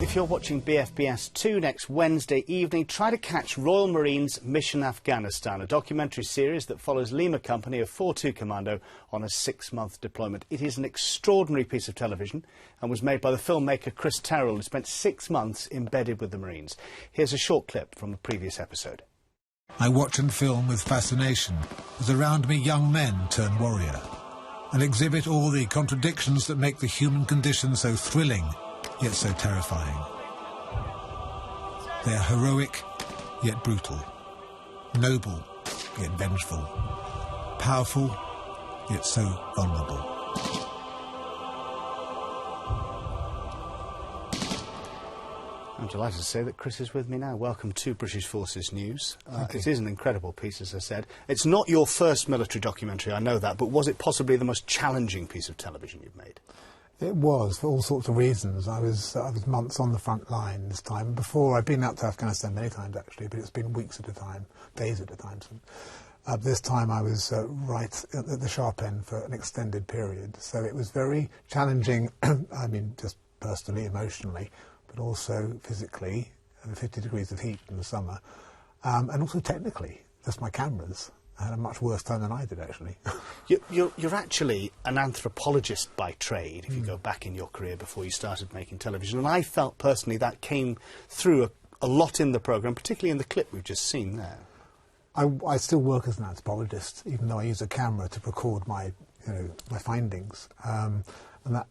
If you're watching BFBS 2 next Wednesday evening, try to catch Royal Marines' Mission Afghanistan, a documentary series that follows Lima Company of 4-2 Commando on a 6-month deployment. It is an extraordinary piece of television and was made by the filmmaker Chris Terrill, who spent 6 months embedded with the Marines. Here's a short clip from the previous episode. I watch and film with fascination as around me young men turn warrior and exhibit all the contradictions that make the human condition so thrilling, yet so terrifying. They are heroic, yet brutal, noble, yet vengeful, powerful, yet so vulnerable. I'm delighted to say that Chris is with me now. Welcome to British Forces News. It is an incredible piece, as I said. It's not your first military documentary, I know that, but was it possibly the most challenging piece of television you've made? It was, for all sorts of reasons. I was months on the front line this time. Before, I'd been out to Afghanistan many times, actually, but it's been weeks at a time, days at a time. This time I was right at the sharp end for an extended period. So it was very challenging, I mean, just personally, emotionally, but also physically, 50 degrees of heat in the summer, and also technically, just my cameras. I had a much worse time than I did, actually. You're actually an anthropologist by trade, if you go back in your career before you started making television. And I felt personally that came through a lot in the programme, particularly in the clip we've just seen there. I still work as an anthropologist, even though I use a camera to record my findings. And that,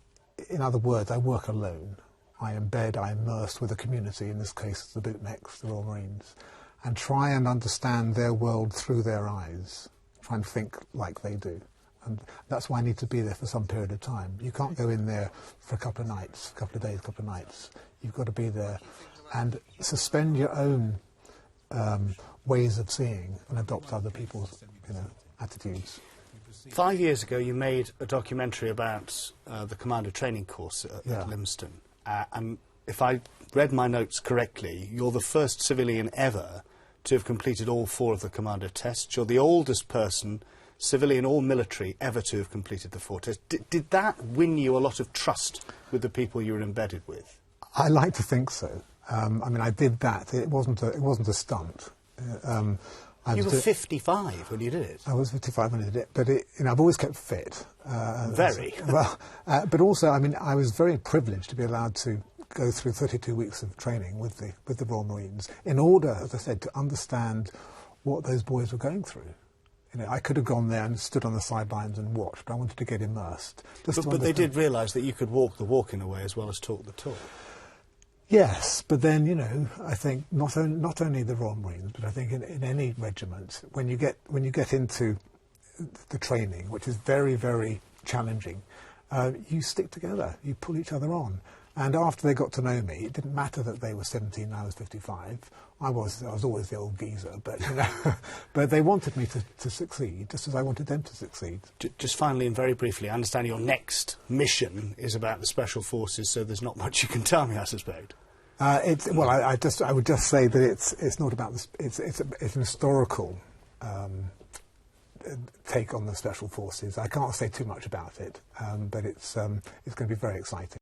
in other words, I work alone. I immerse with the community, in this case the bootnecks, the Royal Marines, and try and understand their world through their eyes, try and think like they do. And that's why I need to be there for some period of time. You can't go in there for a couple of nights, a couple of days, a couple of nights. You've got to be there and suspend your own ways of seeing and adopt other people's attitudes. 5 years ago you made a documentary about the Commando training course at Limston. And if I read my notes correctly, you're the first civilian ever to have completed all 4 of the Commando tests. You're the oldest person, civilian or military, ever to have completed the 4 tests. Did that win you a lot of trust with the people you were embedded with? I like to think so. I mean, I did that. It wasn't a stunt. You were 55 when you did it. I was 55 when I did it, but I've always kept fit. Very. Well, but also, I mean, I was very privileged to be allowed to go through 32 weeks of training with the Royal Marines in order, as I said, to understand what those boys were going through. I could have gone there and stood on the sidelines and watched, but I wanted to get immersed. But they did realise that you could walk the walk in a way as well as talk the talk. Yes, but then, I think not only the Royal Marines, but I think in any regiment, when you get into the training, which is very, very challenging, you stick together, you pull each other on. And after they got to know me, it didn't matter that they were 17 and I was 55. I was always the old geezer, but but they wanted me to succeed, just as I wanted them to succeed. Just finally and very briefly, I understand your next mission is about the Special Forces, so there's not much you can tell me, I suspect. I would just say that it's not about this. It's an historical take on the Special Forces. I can't say too much about it, but it's going to be very exciting.